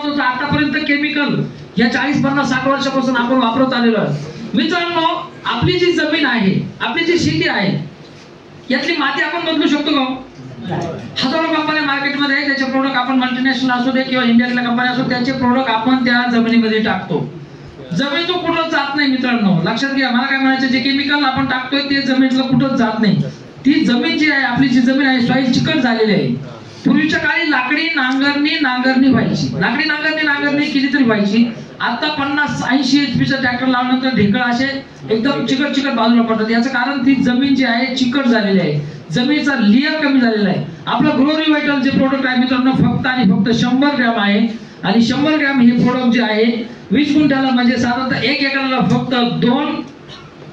महत्वाचं, आतापर्यंत केमिकल या 40, 50, 60 वर्षापासून आपण वापरत आलेलो आहे. मित्रांनो, आपली जी जमीन आहे, आपली जी शेती आहे, यातली माती आपण बदलू शकतो का? हजारो कंपन्या मार्केटमध्ये आहे, त्याचे प्रोडक्ट आपण मल्टीनॅशनल असू दे किंवा इंडियातल्या कंपन्या असो, त्याचे प्रोडक्ट आपण त्या जमिनीमध्ये टाकतो. जमीन तो कुठं जात नाही मित्रांनो, लक्षात घ्या. मला काय म्हणायचं, जे केमिकल आपण टाकतोय ते जमिनीला कुठंच जात नाही. ती जमीन जी आहे, आपली जी जमीन आहे, सॉइल चिकट झालेली आहे. पूर्वीच्या काळी लाकडी नांगरणी व्हायची, लाकडी नांगरणी केली तरी व्हायची. आता 50-80 HP ट्रॅक्टर लावल्यानंतर ढेकळ असे एकदम चिकट बाजूला पडतात. याचं कारण ती जमीन जी आहे चिकट झालेली आहे, जमिनीचा लेअर कमी झालेला आहे. आपलं ग्रो रिवायटल जे प्रोडक्ट आहे मित्रांनो, फक्त आणि फक्त 100 ग्रॅम आहे. आणि 100 ग्रॅम हे प्रोडक्ट जे आहे 20 गुंठ्याला म्हणजे साधारणतः 1 एकराला फक्त 2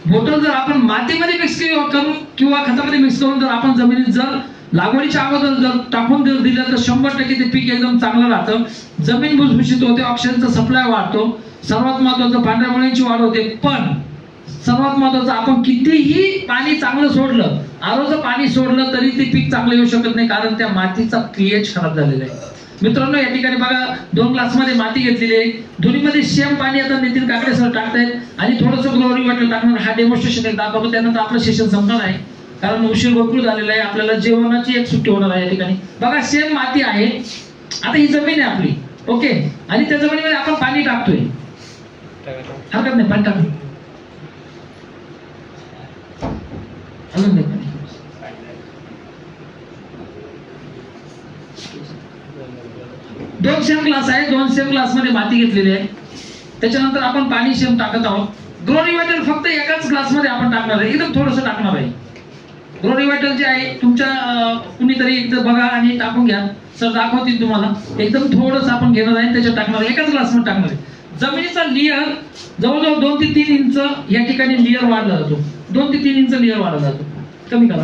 बॉटल जर आपण मातीमध्ये मिक्स करून किंवा खतामध्ये मिक्स करून जर आपण जमिनीत जर लागवडीच्या अगोदर जर टाकून जर दिलं तर 100% ते पीक एकदम चांगलं राहतं. जमीन भुसभुशीत होते, ऑक्सिजनचा सप्लाय वाढतो. सर्वात महत्वाचं पांढऱ्या मुळ्यांची वाढ होते. पण सर्वात महत्वाचं, आपण कितीही पाणी चांगलं सोडलं, आरोचं पाणी सोडलं तरी ते पीक चांगलं येऊ शकत नाही, कारण त्या मातीचा पीएच खराब झालेला आहे. मित्रांनो, या ठिकाणी बघा 2 ग्लासमध्ये माती घेतलेली आहे, दोन्हीमध्ये सेम पाणी आता नितीन काकडे सर टाकतायत आणि थोडंसं ग्लो रिवायटल टाकणार. हा डेमॉन्स्ट्रेशन एक दाखवतो, त्यानंतर आपलं सेशन संपणार आहे, कारण उशीर भरपूर झालेला आहे. आपल्याला जेवणाची एक सुट्टी होणार आहे. या ठिकाणी बघा सेम माती आहे. आता ही जमीन आहे आपली, ओके, आणि त्या जमिनीमध्ये आपण पाणी टाकतोय, हरकत नाही, पाणी टाकतो. अजून नाही पाणी. 2 सेम ग्लास आहे, 2 सेम ग्लास मध्ये माती घेतलेली आहे. त्याच्यानंतर आपण पाणी सेम टाकत आहोत. ग्रो रिवायटल फक्त एकाच ग्लास मध्ये आपण टाकणार आहे, एकदम थोडंसं टाकणार आहे. ग्रो रिवायटल जे आहे तुमच्या कुणीतरी एकदा बघा आणि टाकून घ्या, सर दाखवतील तुम्हाला. एकदम थोडंसं आपण घेणार आहे, त्याच्यात टाकणार आहे, एकाच ग्लास मध्ये टाकणार आहे. जमिनीचा लेअर जवळजवळ 2 ते 3 इंच या ठिकाणी लेअर वाढला जातो. 2 ते 3 इंच लेअर वाढला जातो. कमी करा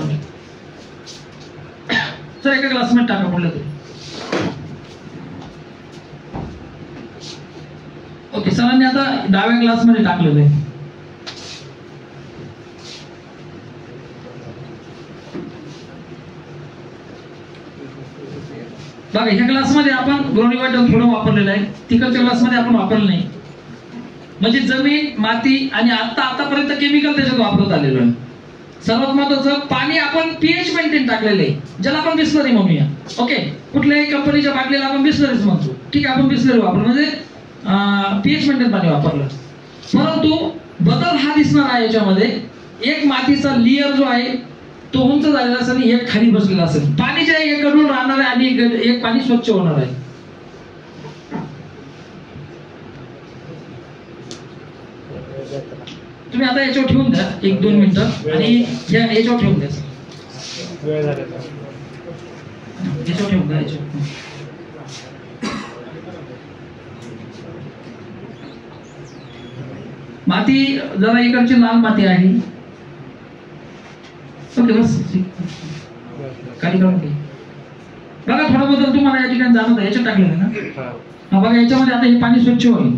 सर, एका ग्लास मध्ये टाका म्हटलं तरी. ओके, सरांनी आता डाव्या ग्लास मध्ये टाकलेलं आहे. बघा, ह्या ग्लास मध्ये आपण ग्रो रिवायटल थोडं वापरलेलं आहे, तिकडच्या ग्लास मध्ये आपण वापरलं नाही. म्हणजे जमीन, माती आणि आतापर्यंत केमिकल त्याच्यात वापरत आलेलो आहे. सर्वात महत्वाचं, पाणी आपण पीएच मेंटेन टाकलेलं आहे, ज्याला आपण बिस्लरी म्हणूया. ओके, कुठल्याही कंपनीच्या बाटलीला आपण बिस्लरीच म्हणतो, ठीक आहे, आपण बिस्लरी वापरतो म्हणजे पीएच मेंटेन पाणी वापरलं. परंतु बदल हा दिसणार आहे याच्यामध्ये. एक मातीचा लेअर जो आहे तो उंच झालेला असेल आणि एक खाली बसलेला असेल. पाणी जे आहे एक कडून राहणार आहे आणि एक पाणी स्वच्छ होणार आहे. तुम्ही आता याच्यावर ठेवून द्या 1-2 मिनिटं आणि याच्यावर ठेवून द्या, याच्यावर ठेवून द्या. माती जरा इकडची लाल माती आहे. ओके, बस खाली करून घे. बघा, थोडा बदल तुम्हाला या ठिकाणी जाणवत आहे. याच्यात टाकलेलं आहे ना, बघा याच्यामध्ये आता हे पाणी स्वच्छ होईल.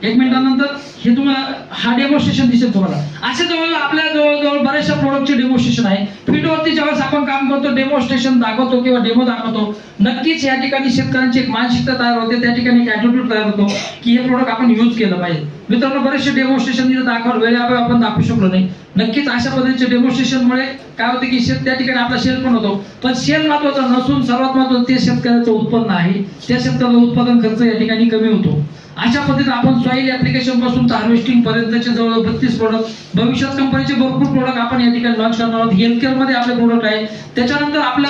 1 मिनिटानंतर हे तुम्हाला हा डेमॉन्स्ट्रेशन दिसेल तुम्हाला. असे जवळ आपल्या जवळ बऱ्याचशा प्रोडक्टचे डेमॉन्स्ट्रेशन आहे. फील्डवरती ज्यावेळेस आपण काम करतो, डेमॉन्स्ट्रेशन दाखवतो किंवा डेमो दाखवतो, नक्कीच या ठिकाणी शेतकऱ्यांची एक मानसिकता तयार होते, त्या ठिकाणी एक ॲटिट्यूड तयार होतो की हे प्रोडक्ट आपण यूज केलं पाहिजे. मित्रांनो, बरेचसे डेमॉन्स्ट्रेशन तिथे दाखवलं, वेळेअभावी आपण दाखवू शकलो नाही. नक्कीच अशा पद्धतीच्या डेमॉन्स्ट्रेशनमुळे काय होते की त्या ठिकाणी आपला सेल पण होतो. पण सेल महत्वाचा नसून सर्वात महत्वाचं ते शेतकऱ्याचं उत्पन्न आहे. त्या शेतकऱ्याचा उत्पादन खर्च या ठिकाणी कमी होतो. अशा पद्धतीने आपण सॉइल ऍप्लिकेशन पासून हार्वेस्टिंग पर्यंतचे जवळ 32 प्रोडक्ट, भविष्यात कंपनीचे भरपूर प्रोडक्ट आपण या ठिकाणी लॉन्च करणार आहोत. हेल्थ केअर मध्ये आपले प्रोडक्ट आहे. त्याच्यानंतर आपला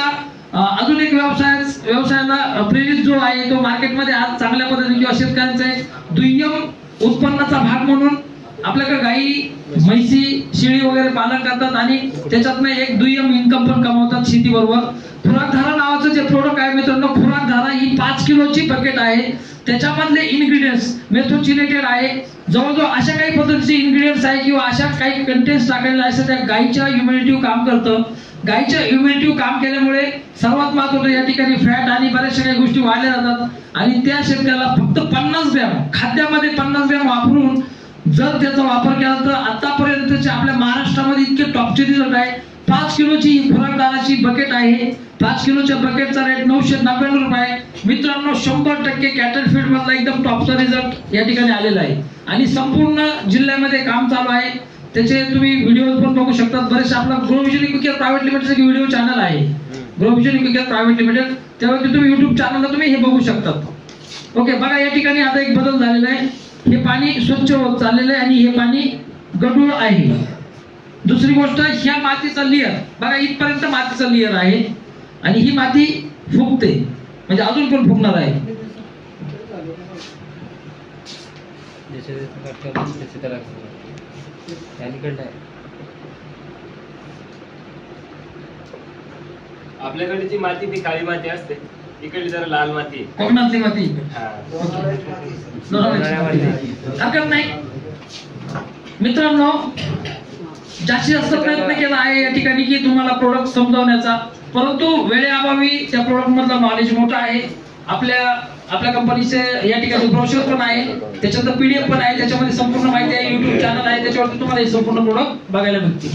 अजून एक व्यवसायाला प्रेरित जो आहे तो मार्केटमध्ये आज चांगल्या पद्धतीने किंवा शेतकऱ्यांचा एक दुय्यम उत्पन्नाचा भाग म्हणून आपल्याकडे गाई, म्हैसी, शेळी वगैरे पालन करतात आणि त्याच्यातनं एक दुय्यम इन्कम पण कमवतात शेतीबरोबर. खुराकधारा नावाचं जे प्रोडक्ट आहे मित्रांनो, खुराकधारा ही 5 किलोची पॅकेट आहे. त्याच्यामधले इन्ग्रेडियंट्स मेथोचिनेटेड आहे. जवळजवळ अशा काही पद्धतीचे इन्ग्रेडियंट्स आहे किंवा अशा काही कंटेंट्स टाकलेले असतात त्या गायीच्या इम्युनिटीव काम करतं. गायीच्या इम्युनिटीव काम केल्यामुळे सर्वात महत्त्वाचं या ठिकाणी फॅट आणि बऱ्याचशा काही गोष्टी वाढल्या जातात आणि त्या शेतकऱ्याला फक्त 50 ग्रॅम खाद्यामध्ये 50 ग्रॅम वापरून जर त्याचा वापर केला तर आतापर्यंतचे आपल्या महाराष्ट्रामध्ये इतके टॉपचे रिझल्ट आहे. 5 किलोची फरकदाराची बकेट आहे. 5 किलोच्या बकेटचा रेट 999 रुपये. मित्रांनो 100% कॅटल फीड मधला एकदम टॉपचा रिझल्ट या ठिकाणी आलेला आहे आणि संपूर्ण जिल्ह्यामध्ये काम चालू आहे. त्याचे तुम्ही व्हिडिओ पण बघू शकता. बरेचसे आपला ग्रोव्हिजन इक्विकेअर प्रायव्हेट लिमिटेडचे व्हिडिओ चॅनल आहे, ग्रोव्हिजन इक्विकेअर प्रायव्हेट लिमिटेड, त्यावरती तुम्ही YouTube चॅनलला तुम्ही हे बघू शकता. ओके, बघा या ठिकाणी आता एक बदल झालेला आहे. हे पाणी स्वच्छ होत चाललेलं आहे आणि हे पाणी गढूळ आहे. दुसरी गोष्ट, ह्या मातीचा लेयर बघा, इथपर्यंत मातीचा लेयर आहे आणि ही माती फुगते, म्हणजे अजून पण फुगणार आहे. आपल्याकडे जी माती ती काळी माती असते, इकडे जरा लाल माती, कोकणातली माती. हरकत नाही मित्रांनो, जास्तीत जास्त प्रयत्न केला आहे या ठिकाणी की तुम्हाला प्रोडक्ट समजावण्याचा, परंतु वेळेअभावी त्या प्रोडक्ट मधलं नॉलेज मोठं आहे. आपल्या कंपनीचे या ठिकाणी ब्रोशर पण आहे, त्याच्यानंतर PDF पण आहे, त्याच्यामध्ये संपूर्ण माहिती आहे. YouTube चॅनल आहे, त्याच्यावरती तुम्हाला हे संपूर्ण प्रोडक्ट बघायला मिळतील.